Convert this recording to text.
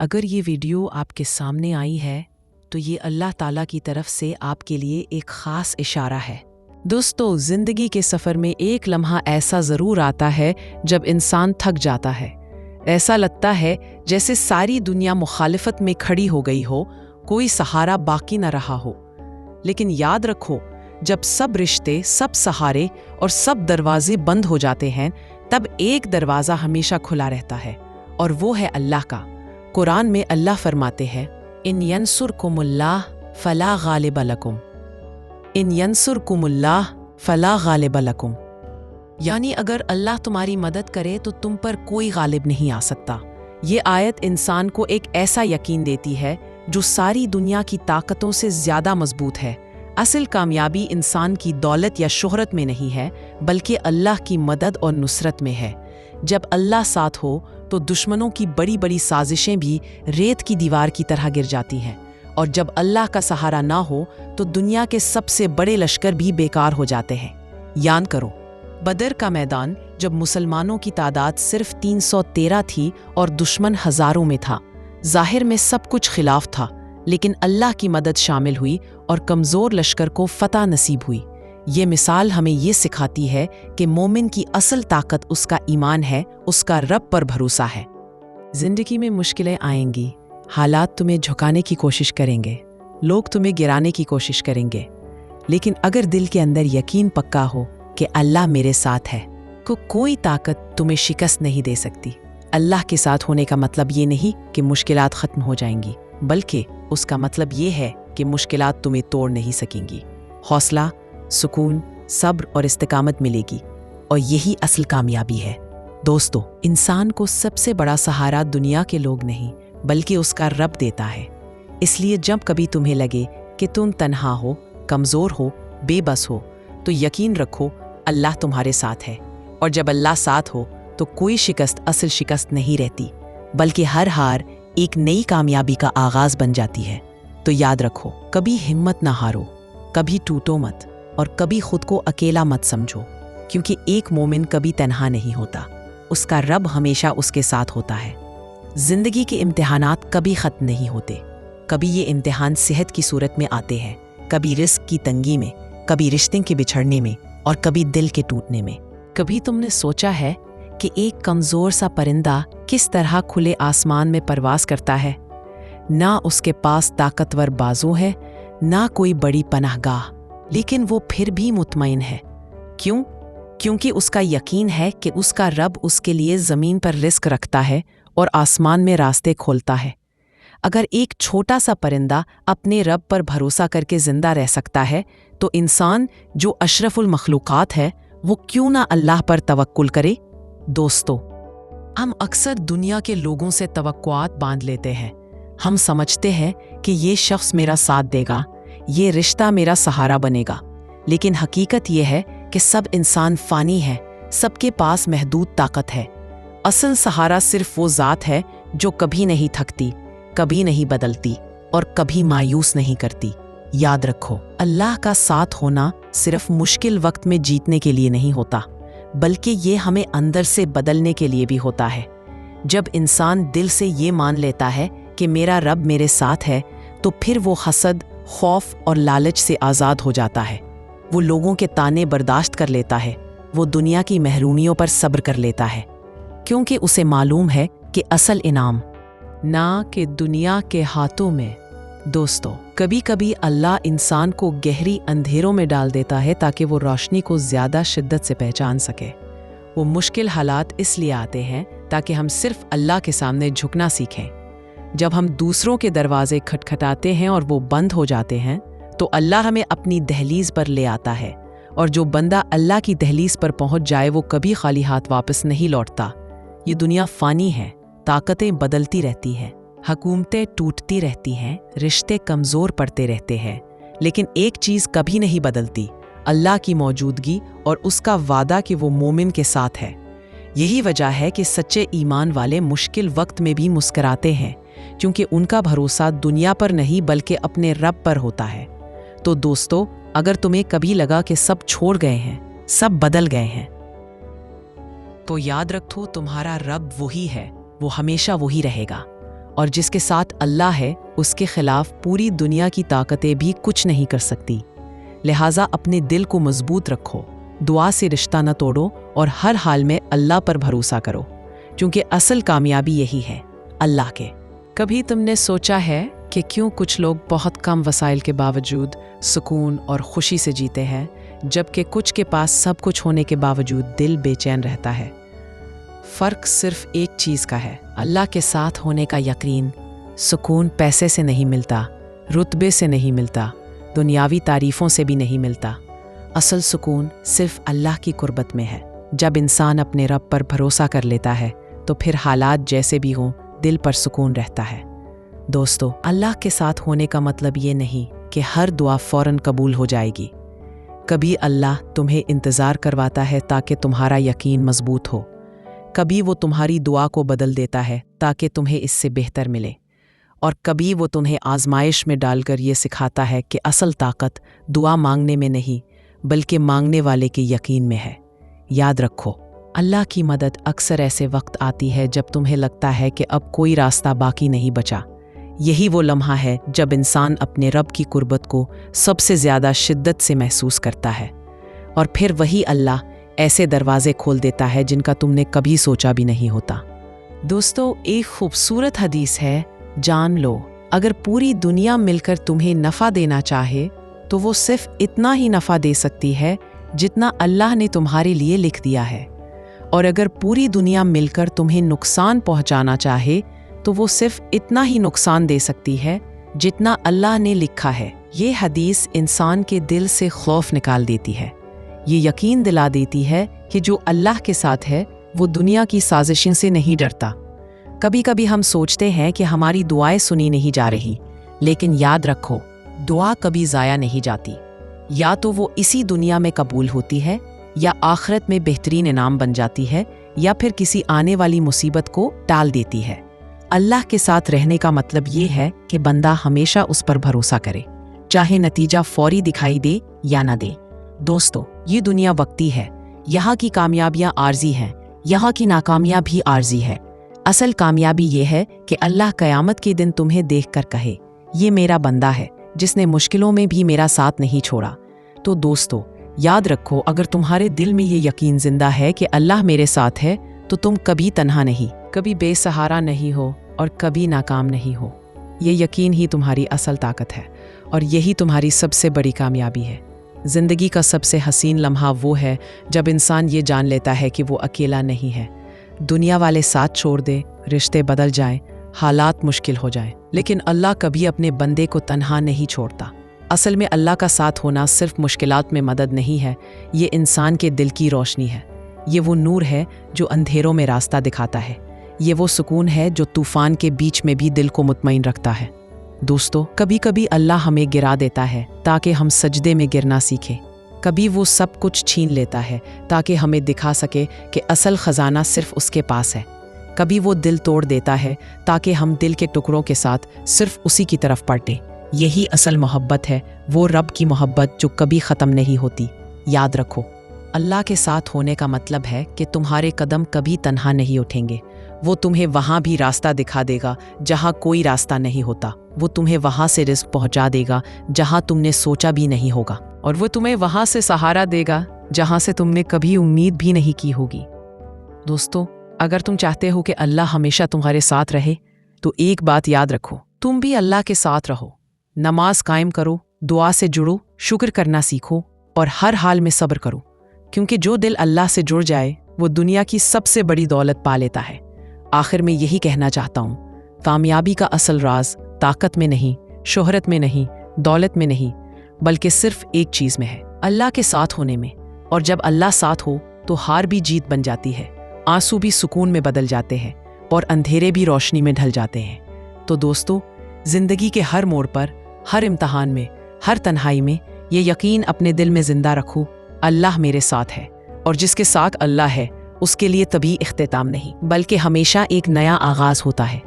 अगर ये वीडियो आपके सामने आई है तो ये अल्लाह ताला की तरफ से आपके लिए एक ख़ास इशारा है। दोस्तों, ज़िंदगी के सफ़र में एक लम्हा ऐसा ज़रूर आता है जब इंसान थक जाता है। ऐसा लगता है जैसे सारी दुनिया मुखालिफत में खड़ी हो गई हो, कोई सहारा बाकी न रहा हो। लेकिन याद रखो, जब सब रिश्ते, सब सहारे और सब दरवाजे बंद हो जाते हैं, तब एक दरवाज़ा हमेशा खुला रहता है, और वो है अल्लाह का। कुरान में अल्लाह फरमाते हैं, इन यंसुरकुमुल्लाह फला गालिब लकुम, इन यंसुरकुमुल्लाह फला गालिब लकुम। यानी अगर अल्लाह तुम्हारी मदद करे तो तुम पर कोई गालिब नहीं आ सकता। ये आयत इंसान को एक ऐसा यकीन देती है जो सारी दुनिया की ताकतों से ज़्यादा मजबूत है। असल कामयाबी इंसान की दौलत या शोहरत में नहीं है, बल्कि अल्लाह की मदद और नुसरत में है। जब अल्लाह साथ हो तो दुश्मनों की बड़ी बड़ी साजिशें भी रेत की दीवार की तरह गिर जाती हैं, और जब अल्लाह का सहारा ना हो तो दुनिया के सबसे बड़े लश्कर भी बेकार हो जाते हैं। याद करो, बदर का मैदान, जब मुसलमानों की तादाद सिर्फ 313 थी और दुश्मन हज़ारों में था। ज़ाहिर में सब कुछ खिलाफ था, लेकिन अल्लाह की मदद शामिल हुई और कमज़ोर लश्कर को फतह नसीब हुई। ये मिसाल हमें ये सिखाती है कि मोमिन की असल ताकत उसका ईमान है, उसका रब पर भरोसा है। ज़िंदगी में मुश्किलें आएंगी, हालात तुम्हें झुकाने की कोशिश करेंगे, लोग तुम्हें गिराने की कोशिश करेंगे, लेकिन अगर दिल के अंदर यकीन पक्का हो कि अल्लाह मेरे साथ है, तो कोई ताकत तुम्हें शिकस्त नहीं दे सकती। अल्लाह के साथ होने का मतलब ये नहीं कि मुश्किलात ख़त्म हो जाएंगी, बल्कि उसका मतलब ये है कि मुश्किलात तुम्हें तोड़ नहीं सकेंगी। हौसला, सुकून, सब्र और इस्तिकामत मिलेगी, और यही असल कामयाबी है। दोस्तों, इंसान को सबसे बड़ा सहारा दुनिया के लोग नहीं, बल्कि उसका रब देता है। इसलिए जब कभी तुम्हें लगे कि तुम तन्हा हो, कमज़ोर हो, बेबस हो, तो यकीन रखो अल्लाह तुम्हारे साथ है। और जब अल्लाह साथ हो तो कोई शिकस्त असल शिकस्त नहीं रहती, बल्कि हर हार एक नई कामयाबी का आगाज़ बन जाती है। तो याद रखो, कभी हिम्मत ना हारो, कभी टूटो मत, और कभी खुद को अकेला मत समझो, क्योंकि एक मोमिन कभी तन्हा नहीं होता, उसका रब हमेशा उसके साथ होता है। जिंदगी के इम्तिहानात कभी ख़त्म नहीं होते। कभी ये इम्तिहान सेहत की सूरत में आते हैं, कभी रिस्क की तंगी में, कभी रिश्ते के बिछड़ने में, और कभी दिल के टूटने में। कभी तुमने सोचा है कि एक कमज़ोर सा परिंदा किस तरह खुले आसमान में परवास करता है? ना उसके पास ताकतवर बाजू है, ना कोई बड़ी पनाहगाह, लेकिन वो फिर भी मुतमईन है। क्यों? क्योंकि उसका यकीन है कि उसका रब उसके लिए ज़मीन पर रिस्क रखता है और आसमान में रास्ते खोलता है। अगर एक छोटा सा परिंदा अपने रब पर भरोसा करके ज़िंदा रह सकता है, तो इंसान जो अशरफुल मखलूक़ात है, वो क्यों ना अल्लाह पर तवक्कुल करे? दोस्तों, हम अक्सर दुनिया के लोगों से तवक्कुआत बांध लेते हैं। हम समझते हैं कि ये शख्स मेरा साथ देगा, ये रिश्ता मेरा सहारा बनेगा, लेकिन हकीकत ये है कि सब इंसान फ़ानी है, सबके पास महदूद ताकत है। असल सहारा सिर्फ वो ज़ात है जो कभी नहीं थकती, कभी नहीं बदलती, और कभी मायूस नहीं करती। याद रखो, अल्लाह का साथ होना सिर्फ मुश्किल वक्त में जीतने के लिए नहीं होता, बल्कि ये हमें अंदर से बदलने के लिए भी होता है। जब इंसान दिल से ये मान लेता है कि मेरा रब मेरे साथ है, तो फिर वो हसद, खौफ और लालच से आज़ाद हो जाता है। वो लोगों के ताने बर्दाश्त कर लेता है, वो दुनिया की महरूमियों पर सब्र कर लेता है, क्योंकि उसे मालूम है कि असल इनाम ना कि दुनिया के हाथों में। दोस्तों, कभी कभी अल्लाह इंसान को गहरी अंधेरों में डाल देता है ताकि वो रोशनी को ज़्यादा शिद्दत से पहचान सके। वो मुश्किल हालात इसलिए आते हैं ताकि हम सिर्फ अल्लाह के सामने झुकना सीखें। जब हम दूसरों के दरवाजे खटखटाते हैं और वो बंद हो जाते हैं, तो अल्लाह हमें अपनी दहलीज पर ले आता है, और जो बंदा अल्लाह की दहलीज पर पहुंच जाए वो कभी खाली हाथ वापस नहीं लौटता। ये दुनिया फ़ानी है, ताकतें बदलती रहती हैं, हुकूमतें टूटती रहती हैं, रिश्ते कमज़ोर पड़ते रहते हैं, लेकिन एक चीज़ कभी नहीं बदलती, अल्लाह की मौजूदगी और उसका वादा कि वो मोमिन के साथ है। यही वजह है कि सच्चे ईमान वाले मुश्किल वक्त में भी मुस्कराते हैं, क्योंकि उनका भरोसा दुनिया पर नहीं बल्कि अपने रब पर होता है। तो दोस्तों, अगर तुम्हें कभी लगा कि सब छोड़ गए हैं, सब बदल गए हैं, तो याद रखो तुम्हारा रब वही है, वो हमेशा वही रहेगा। اور جس کے ساتھ اللہ ہے اس کے خلاف پوری دنیا کی طاقتیں بھی کچھ نہیں کر سکتی۔ لہٰذا اپنے دل کو مضبوط رکھو، دعا سے رشتہ نہ توڑو اور ہر حال میں اللہ پر بھروسہ کرو، کیونکہ اصل کامیابی یہی ہے، اللہ کے۔ کبھی تم نے سوچا ہے کہ کیوں کچھ لوگ بہت کم وسائل کے باوجود سکون اور خوشی سے جیتے ہیں، جبکہ کچھ کے پاس سب کچھ ہونے کے باوجود دل بے چین رہتا ہے؟ فرق صرف ایک چیز کا ہے، اللہ کے ساتھ ہونے کا یقین۔ سکون پیسے سے نہیں ملتا، رتبے سے نہیں ملتا، دنیاوی تعریفوں سے بھی نہیں ملتا۔ اصل سکون صرف اللہ کی قربت میں ہے۔ جب انسان اپنے رب پر بھروسہ کر لیتا ہے تو پھر حالات جیسے بھی ہوں دل پر سکون رہتا ہے۔ دوستو، اللہ کے ساتھ ہونے کا مطلب یہ نہیں کہ ہر دعا فوراً قبول ہو جائے گی۔ کبھی اللہ تمہیں انتظار کرواتا ہے تاکہ تمہارا یقین مضبوط ہو، کبھی وہ تمہاری دعا کو بدل دیتا ہے تاکہ تمہیں اس سے بہتر ملے، اور کبھی وہ تمہیں آزمائش میں ڈال کر یہ سکھاتا ہے کہ اصل طاقت دعا مانگنے میں نہیں بلکہ مانگنے والے کے یقین میں ہے۔ یاد رکھو، اللہ کی مدد اکثر ایسے وقت آتی ہے جب تمہیں لگتا ہے کہ اب کوئی راستہ باقی نہیں بچا۔ یہی وہ لمحہ ہے جب انسان اپنے رب کی قربت کو سب سے زیادہ شدت سے محسوس کرتا ہے، اور پھر وہی اللہ ایسے دروازے کھول دیتا ہے جن کا تم نے کبھی سوچا بھی نہیں ہوتا۔ دوستو، ایک خوبصورت حدیث ہے، جان لو اگر پوری دنیا مل کر تمہیں نفع دینا چاہے تو وہ صرف اتنا ہی نفع دے سکتی ہے جتنا اللہ نے تمہارے لیے لکھ دیا ہے، اور اگر پوری دنیا مل کر تمہیں نقصان پہنچانا چاہے تو وہ صرف اتنا ہی نقصان دے سکتی ہے جتنا اللہ نے لکھا ہے۔ یہ حدیث انسان کے دل سے خوف نکال دیتی ہے، یہ یقین دلا دیتی ہے کہ جو اللہ کے ساتھ ہے وہ دنیا کی سازشوں سے نہیں ڈرتا۔ کبھی کبھی ہم سوچتے ہیں کہ ہماری دعائیں سنی نہیں جا رہی، لیکن یاد رکھو، دعا کبھی ضائع نہیں جاتی۔ یا تو وہ اسی دنیا میں قبول ہوتی ہے، یا آخرت میں بہترین انعام بن جاتی ہے، یا پھر کسی آنے والی مصیبت کو ٹال دیتی ہے۔ اللہ کے ساتھ رہنے کا مطلب یہ ہے کہ بندہ ہمیشہ اس پر بھروسہ کرے، چاہے نتیجہ فوری دکھائی دے یا نہ دے۔ دوستو، یہ دنیا وقتی ہے، یہاں کی کامیابیاں عارضی ہیں، یہاں کی ناکامیاں بھی عارضی ہے۔ اصل کامیابی یہ ہے کہ اللہ قیامت کے دن تمہیں دیکھ کر کہے، یہ میرا بندہ ہے جس نے مشکلوں میں بھی میرا ساتھ نہیں چھوڑا۔ تو دوستو، یاد رکھو، اگر تمہارے دل میں یہ یقین زندہ ہے کہ اللہ میرے ساتھ ہے تو تم کبھی تنہا نہیں، کبھی بے سہارا نہیں ہو اور کبھی ناکام نہیں ہو۔ یہ یقین ہی تمہاری اصل طاقت ہے، اور یہی تمہاری سب سے بڑی کامیابی ہے۔ زندگی کا سب سے حسین لمحہ وہ ہے جب انسان یہ جان لیتا ہے کہ وہ اکیلا نہیں ہے۔ دنیا والے ساتھ چھوڑ دے، رشتے بدل جائیں، حالات مشکل ہو جائیں، لیکن اللہ کبھی اپنے بندے کو تنہا نہیں چھوڑتا۔ اصل میں اللہ کا ساتھ ہونا صرف مشکلات میں مدد نہیں ہے، یہ انسان کے دل کی روشنی ہے۔ یہ وہ نور ہے جو اندھیروں میں راستہ دکھاتا ہے، یہ وہ سکون ہے جو طوفان کے بیچ میں بھی دل کو مطمئن رکھتا ہے۔ دوستو، کبھی کبھی اللہ ہمیں گرا دیتا ہے تاکہ ہم سجدے میں گرنا سیکھیں، کبھی وہ سب کچھ چھین لیتا ہے تاکہ ہمیں دکھا سکے کہ اصل خزانہ صرف اس کے پاس ہے، کبھی وہ دل توڑ دیتا ہے تاکہ ہم دل کے ٹکڑوں کے ساتھ صرف اسی کی طرف پلٹیں۔ یہی اصل محبت ہے، وہ رب کی محبت جو کبھی ختم نہیں ہوتی۔ یاد رکھو، اللہ کے ساتھ ہونے کا مطلب ہے کہ تمہارے قدم کبھی تنہا نہیں اٹھیں گے۔ وہ تمہیں وہاں بھی راستہ دکھا دے گا جہاں کوئی راستہ نہیں ہوتا، وہ تمہیں وہاں سے رزق پہنچا دے گا جہاں تم نے سوچا بھی نہیں ہوگا، اور وہ تمہیں وہاں سے سہارا دے گا جہاں سے تم نے کبھی امید بھی نہیں کی ہوگی۔ دوستو، اگر تم چاہتے ہو کہ اللہ ہمیشہ تمہارے ساتھ رہے تو ایک بات یاد رکھو، تم بھی اللہ کے ساتھ رہو، نماز قائم کرو، دعا سے جڑو، شکر کرنا سیکھو، اور ہر حال میں صبر کرو، کیونکہ جو دل اللہ سے جڑ جائے وہ دنیا کی سب سے بڑی دولت پا لیتا ہے۔ آخر میں یہی کہنا چاہتا ہوں، کامیابی کا اصل راز طاقت میں نہیں، شہرت میں نہیں، دولت میں نہیں، بلکہ صرف ایک چیز میں ہے، اللہ کے ساتھ ہونے میں۔ اور جب اللہ ساتھ ہو تو ہار بھی جیت بن جاتی ہے، آنسو بھی سکون میں بدل جاتے ہیں، اور اندھیرے بھی روشنی میں ڈھل جاتے ہیں۔ تو دوستو، زندگی کے ہر موڑ پر، ہر امتحان میں، ہر تنہائی میں یہ یقین اپنے دل میں زندہ رکھو، اللہ میرے ساتھ ہے، اور جس کے ساتھ اللہ ہے اس کے لیے تبھی اختتام نہیں بلکہ ہمیشہ ایک نیا آغاز ہوتا ہے۔